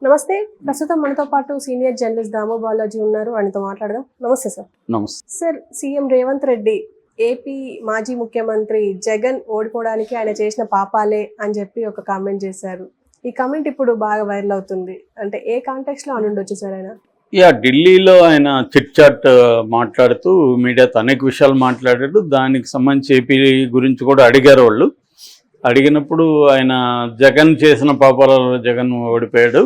నమస్తే. ప్రస్తుతం మనతో పాటు సీనియర్ జర్నలిస్ట్ దాము బాలాజీ ఉన్నారు. ఆయనతో మాట్లాడదాం. నమస్తే సార్. నమస్తే sir, CM Revanth Reddy AP మాజీ ముఖ్యమంత్రి జగన్ ఓడిపోవడానికి ఆయన చేసిన పాపాలే అని చెప్పి ఒక కామెంట్ చేశారు. ఈ కామెంట్ ఇప్పుడు బాగా వైరల్ అవుతుంది. అంటే ఏ కాంటెక్స్ట్ లో అని ఉండొచ్చు సార్ ఆయన? ఢిల్లీలో ఆయన చిట్ చాట్ మాట్లాడుతూ మీడియాతో అనేక విషయాలు మాట్లాడాడు. దానికి సంబంధించి ఏపీ గురించి కూడా అడిగారు వాళ్ళు. అడిగినప్పుడు ఆయన జగన్ చేసిన పాపాలలో జగన్ ఓడిపోయాడు,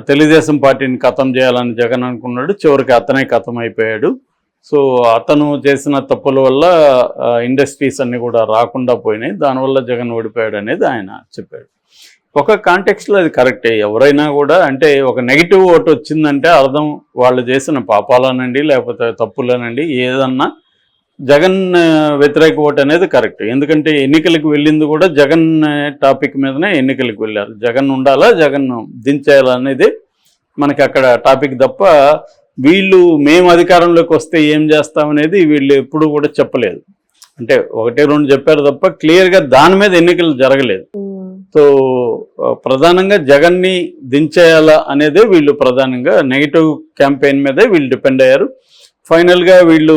తెలుగుదేశం పార్టీని ఖతం చేయాలని జగన్ అనుకున్నాడు, చివరికి అతనే ఖతం అయిపోయాడు. సో అతను చేసిన తప్పుల వల్ల ఇండస్ట్రీస్ అన్నీ కూడా రాకుండా పోయినాయి, దానివల్ల జగన్ ఓడిపోయాడు అనేది ఆయన చెప్పాడు. ఒక కాంటెక్స్ట్లో అది కరెక్టే. ఎవరైనా కూడా అంటే ఒక నెగిటివ్ ఓటు వచ్చిందంటే అర్థం వాళ్ళు చేసిన పాపాలనండి లేకపోతే తప్పులనండి ఏదన్నా జగన్ వ్యతిరేక ఓటు అనేది కరెక్ట్. ఎందుకంటే ఎన్నికలకు వెళ్ళింది కూడా జగన్ టాపిక్ మీదనే ఎన్నికలకు వెళ్ళారు. జగన్ ఉండాలా, జగన్ దించేయాలా అనేది మనకి అక్కడ టాపిక్ తప్ప వీళ్ళు మేము అధికారంలోకి వస్తే ఏం చేస్తామనేది వీళ్ళు ఎప్పుడు కూడా చెప్పలేదు. అంటే ఒకటి రెండు చెప్పారు తప్ప క్లియర్గా దాని మీద ఎన్నికలు జరగలేదు. సో ప్రధానంగా జగన్ని దించేయాలా అనేదే వీళ్ళు ప్రధానంగా నెగిటివ్ క్యాంపెయిన్ మీదే వీళ్ళు డిపెండ్ అయ్యారు. ఫైనల్గా వీళ్ళు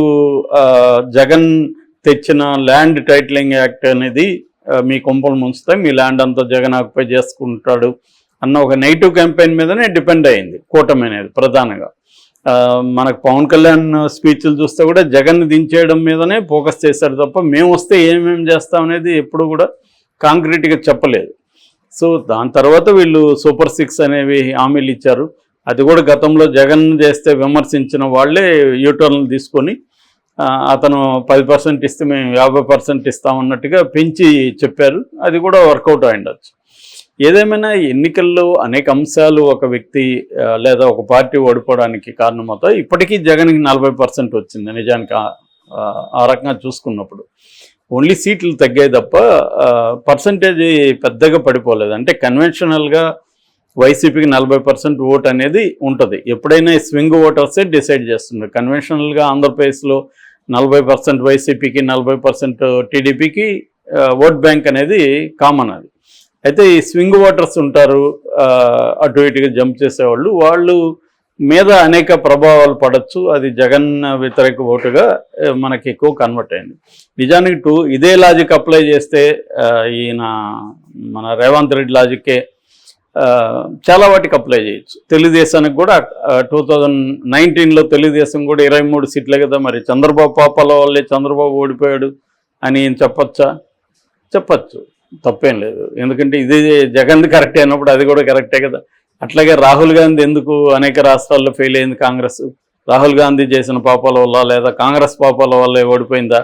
జగన్ తెచ్చిన ల్యాండ్ టైటిలింగ్ యాక్ట్ అనేది మీ కొంపలు ముంచుతాయి, మీ ల్యాండ్ అంతా జగన్ ఆక్యుపై చేసుకుంటాడు అన్న ఒక నెగిటివ్ క్యాంపెయిన్ మీదనే డిపెండ్ అయింది కూటమి అనేది ప్రధానంగా. మనకు పవన్ కళ్యాణ్ స్పీచ్లు చూస్తే కూడా జగన్ దించేయడం మీదనే ఫోకస్ చేశారు తప్ప మేము వస్తే ఏమేమి చేస్తాం అనేది ఎప్పుడు కూడా కాంక్రీట్గా చెప్పలేదు. సో దాని తర్వాత వీళ్ళు సూపర్ 6 అనేవి హామీలు ఇచ్చారు. అది కూడా గతంలో జగన్ చేస్తే విమర్శించిన వాళ్ళే యూటర్న్లు తీసుకొని అతను 10% ఇస్తే మేము 50% ఇస్తామన్నట్టుగా పెంచి చెప్పారు. అది కూడా వర్కౌట్ అయ్యుండొచ్చు. ఏదేమైనా ఎన్నికల్లో అనేక అంశాలు ఒక వ్యక్తి లేదా ఒక పార్టీ ఓడిపోవడానికి కారణమవుతాయి. ఇప్పటికీ జగన్కి 40% వచ్చింది నిజానికి. ఆ రకంగా చూసుకున్నప్పుడు ఓన్లీ సీట్లు తగ్గాయి తప్ప పర్సంటేజ్ పెద్దగా పడిపోలేదు. అంటే కన్వెన్షనల్గా వైసీపీకి 40% ఓట్ అనేది ఉంటుంది. ఎప్పుడైనా స్వింగ్ ఓటర్సే డిసైడ్ చేస్తున్నారు. కన్వెన్షనల్గా ఆంధ్రప్రదేశ్లో 40% వైసీపీకి 40% టీడీపీకి ఓట్ బ్యాంక్ అనేది కామన్. అది అయితే ఈ స్వింగ్ ఓటర్స్ ఉంటారు, అటు ఇటుగా జంప్ చేసేవాళ్ళు, వాళ్ళు మీద అనేక ప్రభావాలు పడవచ్చు. అది జగన్ వ్యతిరేక ఓటుగా మనకి ఎక్కువ కన్వర్ట్ అయింది. నిజానికి ఇదే లాజిక్ అప్లై చేస్తే ఈయన మన రేవంత్ రెడ్డి లాజిక్కే చాలా వాటికి అప్లై చేయొచ్చు. తెలుగుదేశానికి కూడా 2019లో తెలుగుదేశం కూడా 23 సీట్లే కదా. మరి చంద్రబాబు పాపాల వల్లే చంద్రబాబు ఓడిపోయాడు అని చెప్పచ్చా? చెప్పచ్చు, తప్పేం లేదు. ఎందుకంటే ఇది జగన్ కరెక్ట్ అయినప్పుడు అది కూడా కరెక్టే కదా. అట్లాగే రాహుల్ గాంధీ ఎందుకు అనేక రాష్ట్రాల్లో ఫెయిల్ అయింది కాంగ్రెస్? రాహుల్ గాంధీ చేసిన పాపాల వల్ల లేదా కాంగ్రెస్ పాపాల వల్ల ఓడిపోయిందా?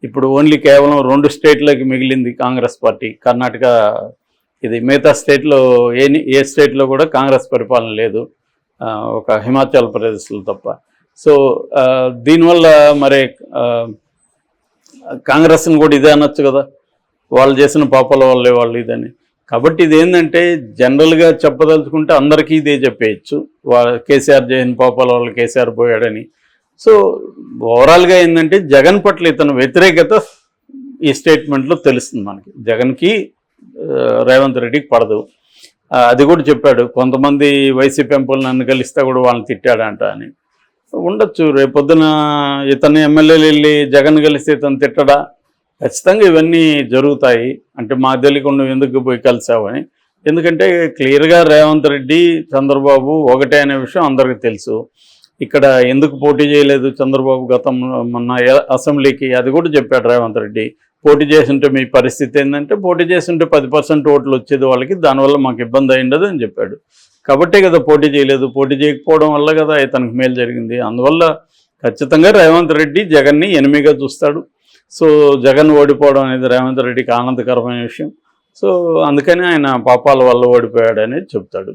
ఇప్పుడు ఓన్లీ కేవలం 2 స్టేట్లకి మిగిలింది కాంగ్రెస్ పార్టీ, కర్ణాటక. ఇది మిగతా స్టేట్లో ఏ స్టేట్లో కూడా కాంగ్రెస్ పరిపాలన లేదు, ఒక హిమాచల్ ప్రదేశ్లో తప్ప. సో దీనివల్ల మరి కాంగ్రెస్ని కూడా ఇదే అనొచ్చు కదా, వాళ్ళు చేసిన పాపాల వల్లే వాళ్ళు ఇదని. కాబట్టి ఇది ఏంటంటే జనరల్గా చెప్పదలుచుకుంటే అందరికీ ఇదే చెప్పేయచ్చు, కేసీఆర్ చేసిన పాపాల వల్ల కేసీఆర్ పోయాడని. సో ఓవరాల్గా ఏంటంటే జగన్ పట్ల ఇతను వ్యతిరేకత ఈ స్టేట్మెంట్లో తెలుస్తుంది మనకి. జగన్కి రేవంత్ రెడ్డికి పడదు. అది కూడా చెప్పాడు, కొంతమంది వైసీపీ ఎంపీలు నన్ను కలిస్తే కూడా వాళ్ళని తిట్టాడంట అని. ఉండొచ్చు, రేపొద్దున ఇతను ఎమ్మెల్యేలు వెళ్ళి జగన్ కలిస్తే ఇతను తిట్టడా? ఖచ్చితంగా ఇవన్నీ జరుగుతాయి. అంటే మాకు తెలియకుండా ఎందుకు పోయి కలిసావని. ఎందుకంటే క్లియర్గా రేవంత్ రెడ్డి చంద్రబాబు ఒకటే అనే విషయం అందరికీ తెలుసు. ఇక్కడ ఎందుకు పోటీ చేయలేదు చంద్రబాబు గతంలో మొన్న అసెంబ్లీకి, అది కూడా చెప్పాడు రేవంత్ రెడ్డి. పోటీ చేస్తుంటే మీ పరిస్థితి ఏంటంటే, పోటీ చేస్తుంటే 10% ఓట్లు వచ్చేది వాళ్ళకి, దానివల్ల మాకు ఇబ్బంది అయ్యిండదు అని చెప్పాడు. కాబట్టే కదా పోటీ చేయలేదు. పోటీ చేయకపోవడం వల్ల కదా ఇతనికి మేలు జరిగింది. అందువల్ల ఖచ్చితంగా రేవంత్ రెడ్డి జగన్ని ఎనిమిగా చూస్తాడు. సో జగన్ ఓడిపోవడం అనేది రేవంత్ రెడ్డికి ఆనందకరమైన విషయం. సో అందుకని ఆయన పాపాల వల్ల ఓడిపోయాడు అనేది చెప్తాడు.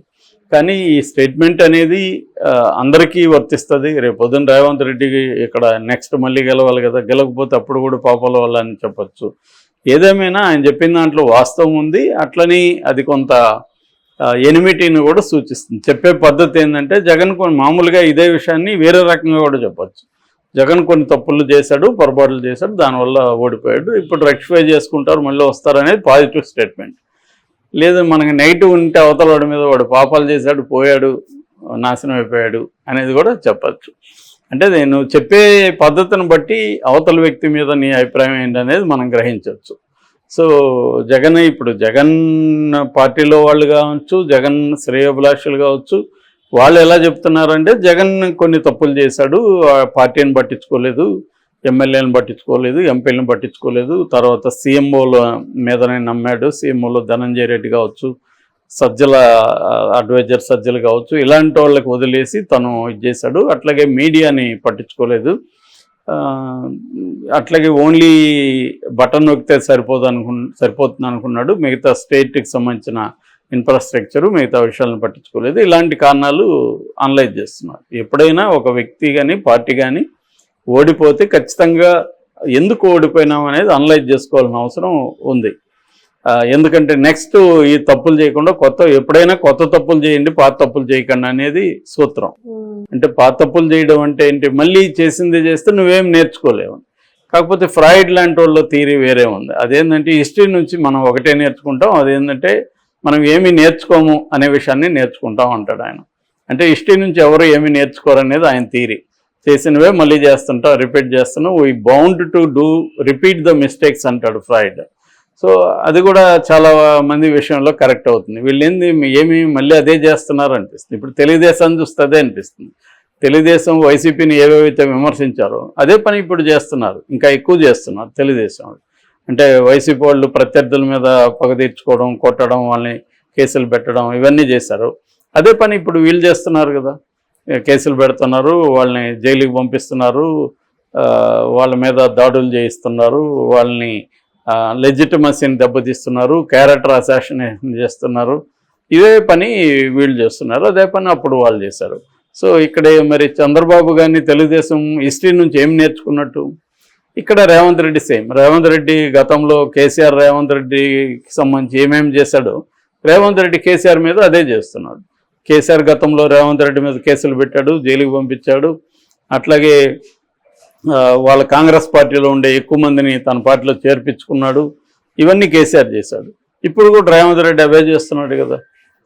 కానీ ఈ స్టేట్మెంట్ అనేది అందరికీ వర్తిస్తుంది. రేపు పొద్దున్న రేవంత్ రెడ్డికి ఇక్కడ నెక్స్ట్ మళ్ళీ గెలవాలి కదా, గెలకపోతే అప్పుడు కూడా పాపాల వల్ల అని చెప్పచ్చు. ఏదేమైనా ఆయన చెప్పిన దాంట్లో వాస్తవం ఉంది. అట్లని అది కొంత ఎనిమిటీని కూడా సూచిస్తుంది. చెప్పే పద్ధతి ఏంటంటే జగన్ మామూలుగా ఇదే విషయాన్ని వేరే రకంగా కూడా చెప్పచ్చు. జగన్ కొన్ని తప్పులు చేశాడు, పొరపాట్లు చేశాడు, దానివల్ల ఓడిపోయాడు, ఇప్పుడు రెక్టిఫై చేసుకుంటారు, మళ్ళీ వస్తారనేది పాజిటివ్ స్టేట్మెంట్. లేదు మనకి నెగిటివ్ ఉంటే అవతల వాడి మీద వాడు పాపాలు చేశాడు, పోయాడు, నాశనం అయిపోయాడు అనేది కూడా చెప్పచ్చు. అంటే నేను చెప్పే పద్ధతిని బట్టి అవతల వ్యక్తి మీద నీ అభిప్రాయం ఏంటనేది మనం గ్రహించవచ్చు. సో ఇప్పుడు జగన్ పార్టీలో వాళ్ళు కావచ్చు, జగన్ శ్రేయోభిలాషులు కావచ్చు, వాళ్ళు ఎలా చెప్తున్నారంటే జగన్ కొన్ని తప్పులు చేశాడు, పార్టీని పట్టించుకోలేదు, ఎమ్మెల్యేలను పట్టించుకోలేదు, ఎంపీలను పట్టించుకోలేదు, తర్వాత సీఎంఓల మీదనే నమ్మాడు, సీఎంఓలో ధనంజయ రెడ్డి కావచ్చు, సజ్జల అడ్వైజర్ సజ్జలు కావచ్చు, ఇలాంటి వాళ్ళకి వదిలేసి తను ఇది చేశాడు. అట్లాగే మీడియాని పట్టించుకోలేదు, అట్లాగే ఓన్లీ బటన్ నొక్కితే సరిపోతుంది అనుకున్నాడు, మిగతా స్టేట్కి సంబంధించిన ఇన్ఫ్రాస్ట్రక్చరు మిగతా విషయాలను పట్టించుకోలేదు. ఇలాంటి కారణాలు అనలైజ్ చేస్తున్నారు. ఎప్పుడైనా ఒక వ్యక్తి కానీ పార్టీ కానీ ఓడిపోతే ఖచ్చితంగా ఎందుకు ఓడిపోయినాం అనేది అనలైజ్ చేసుకోవాల్సిన అవసరం ఉంది. ఎందుకంటే నెక్స్ట్ ఈ తప్పులు చేయకుండా ఎప్పుడైనా కొత్త తప్పులు చేయండి, పాత తప్పులు చేయకండి అనేది సూత్రం. అంటే పాత తప్పులు చేయడం అంటే ఏంటి, మళ్ళీ చేసింది చేస్తే నువ్వేం నేర్చుకోలేవు. కాకపోతే ఫ్రాయిడ్ లాంటి వాళ్ళ థియరీ వేరే ఉంది. అదేంటంటే హిస్టరీ నుంచి మనం ఒకటే నేర్చుకుంటాం, అదేంటంటే మనం ఏమీ నేర్చుకోము అనే విషయాన్ని నేర్చుకుంటాం అంటాడు ఆయన. అంటే హిస్టరీ నుంచి ఎవరు ఏమీ నేర్చుకోరు అనేది ఆయన థియరీ. చేసినవే మళ్ళీ చేస్తుంటాం, రిపీట్ చేస్తున్నాం, we bound to repeat the mistakes అంటాడు ఫ్రాయిడ్. సో అది కూడా చాలా మంది విషయంలో కరెక్ట్ అవుతుంది. వీళ్ళు ఏమి మళ్ళీ అదే చేస్తున్నారు అనిపిస్తుంది. ఇప్పుడు తెలుగుదేశాన్ని చూస్తే అదే అనిపిస్తుంది. తెలుగుదేశం వైసీపీని ఏవేవైతే విమర్శించారో అదే పని ఇప్పుడు చేస్తున్నారు, ఇంకా ఎక్కువ చేస్తున్నారు తెలుగుదేశం. అంటే వైసీపీ వాళ్ళు ప్రత్యర్థుల మీద పగ తీర్చుకోవడం, కొట్టడం, వాళ్ళని కేసులు పెట్టడం, ఇవన్నీ చేశారు. అదే పని ఇప్పుడు వీళ్ళు చేస్తున్నారు కదా, కేసులు పెడుతున్నారు, వాళ్ళని జైలుకి పంపిస్తున్నారు, వాళ్ళ మీద దాడులు చేయిస్తున్నారు, వాళ్ళని లెజిటిమసీని దెబ్బతీస్తున్నారు, క్యారెక్టర్ అసాసినేషన్ చేస్తున్నారు. ఇదే పని వీళ్ళు చేస్తున్నారు, అదే పని అప్పుడు వాళ్ళు చేశారు. సో ఇక్కడ మరి చంద్రబాబు గారిని తెలుగుదేశం హిస్టరీ నుంచి ఏం నేర్చుకున్నట్టు? ఇక్కడ రేవంత్ రెడ్డి సేమ్. రేవంత్ రెడ్డి గతంలో కేసీఆర్ రేవంత్ రెడ్డికి సంబంధించి ఏమేమి చేశాడో రేవంత్ రెడ్డి కేసీఆర్ మీద అదే చేస్తున్నాడు. కేసీఆర్ గతంలో రేవంత్ రెడ్డి మీద కేసులు పెట్టాడు, జైలుకి పంపించాడు. అట్లాగే వాళ్ళ కాంగ్రెస్ పార్టీలో ఉండే ఎక్కువ మందిని తన పార్టీలో చేర్పించుకున్నాడు. ఇవన్నీ కేసీఆర్ చేశాడు. ఇప్పుడు కూడా రేవంత్ రెడ్డి అవే చేస్తున్నాడు కదా.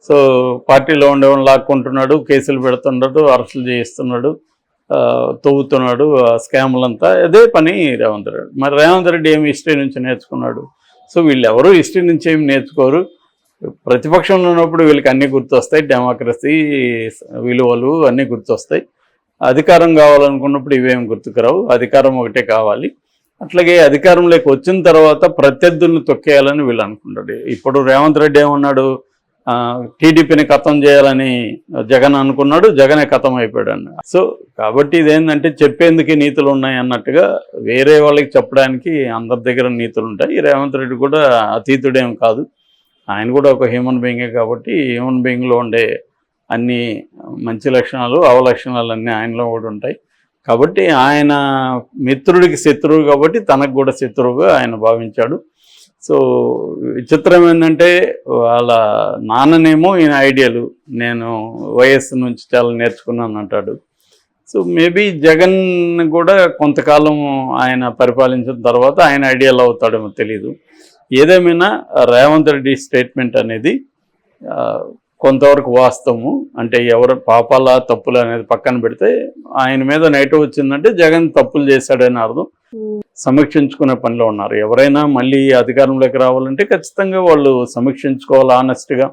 సో పార్టీలో ఉండేవాళ్ళని లాక్కుంటున్నాడు, కేసులు పెడుతున్నాడు, అరెస్టులు చేయిస్తున్నాడు, తవ్వుతున్నాడు, స్కాములంతా అదే పని రేవంత్ రెడ్డి. మరి రేవంత్ రెడ్డి ఏమి హిస్టరీ నుంచి నేర్చుకున్నాడు? సో వీళ్ళు ఎవరు హిస్టరీ నుంచి ఏమి నేర్చుకోరు. ప్రతిపక్షంలో ఉన్నప్పుడు వీళ్ళకి అన్నీ గుర్తొస్తాయి, డెమోక్రసీ విలువలు అన్నీ గుర్తొస్తాయి. అధికారం కావాలనుకున్నప్పుడు ఇవేమి గుర్తుకురావు, అధికారం ఒకటే కావాలి. అట్లాగే అధికారంలోకి వచ్చిన తర్వాత ప్రత్యర్థులను తొక్కేయాలని వీళ్ళు అనుకుంటాడు. ఇప్పుడు రేవంత్ రెడ్డి ఏమన్నాడు, టీడీపీని ఖతం చేయాలని జగన్ అనుకున్నాడు, జగనే ఖతం అయిపోయాడు అన్నాడు. సో కాబట్టి ఇదేంటంటే చెప్పేందుకు నీతులు ఉన్నాయి అన్నట్టుగా వేరే వాళ్ళకి చెప్పడానికి అందరి దగ్గర నీతులు ఉంటాయి. రేవంత్ రెడ్డి కూడా అతీతుడేం కాదు, ఆయన కూడా ఒక హ్యూమన్ బీయింగే. కాబట్టి హ్యూమన్ బీయింగ్లో ఉండే అన్ని మంచి లక్షణాలు అవలక్షణాలు అన్నీ ఆయనలో కూడా ఉంటాయి. కాబట్టి ఆయన మిత్రుడికి శత్రువు కాబట్టి తనకు కూడా శత్రువుగా ఆయన భావించాడు. సో విచిత్రం ఏంటంటే వాళ్ళ నాన్ననేమో ఈయన ఐడియాలు నేను వయస్సు నుంచి చాలా నేర్చుకున్నాను అంటాడు. సో మేబీ జగన్ కూడా కొంతకాలం ఆయన పరిపాలించిన తర్వాత ఆయన ఐడియాలు అవుతాడేమో తెలీదు. ఏదేమైనా రేవంత్ రెడ్డి స్టేట్మెంట్ అనేది కొంతవరకు వాస్తవము. అంటే ఎవరు పాపాల తప్పులు అనేది పక్కన పెడితే ఆయన మీద నెగిటివ్ వచ్చిందంటే జగన్ తప్పులు చేశాడని అర్థం. సమీక్షించుకునే పనిలో ఉన్నారు. ఎవరైనా మళ్ళీ అధికారంలోకి రావాలంటే ఖచ్చితంగా వాళ్ళు సమీక్షించుకోవాలి ఆనెస్ట్గా.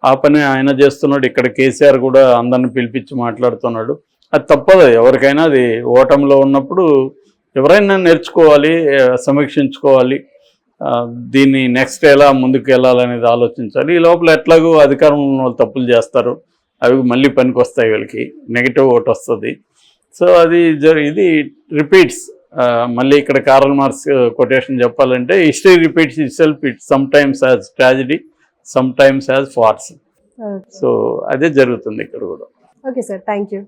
ఆ పని ఆయన చేస్తున్నాడు. ఇక్కడ కేసీఆర్ కూడా అందరిని పిలిపించి మాట్లాడుతున్నాడు. అది తప్పదు, ఎవరికైనా అది ఓటమిలో ఉన్నప్పుడు ఎవరైనా నేర్చుకోవాలి, సమీక్షించుకోవాలి, దీన్ని నెక్స్ట్ ఎలా ముందుకు వెళ్ళాలనేది ఆలోచించాలి. ఈ లోపల ఎట్లాగో అధికారంలో వాళ్ళు తప్పులు చేస్తారు, అవి మళ్ళీ పనికి వస్తాయి, వీళ్ళకి నెగిటివ్ ఓటు వస్తుంది. సో అది ఇది రిపీట్స్. మళ్ళీ ఇక్కడ కార్ల్ మార్క్స్ కొటేషన్ చెప్పాలంటే history repeats it self, it some times as tragedy, some times as farts. So అదే జరుగుతుంది ఇక్కడ కూడా. Okay sir, thank you.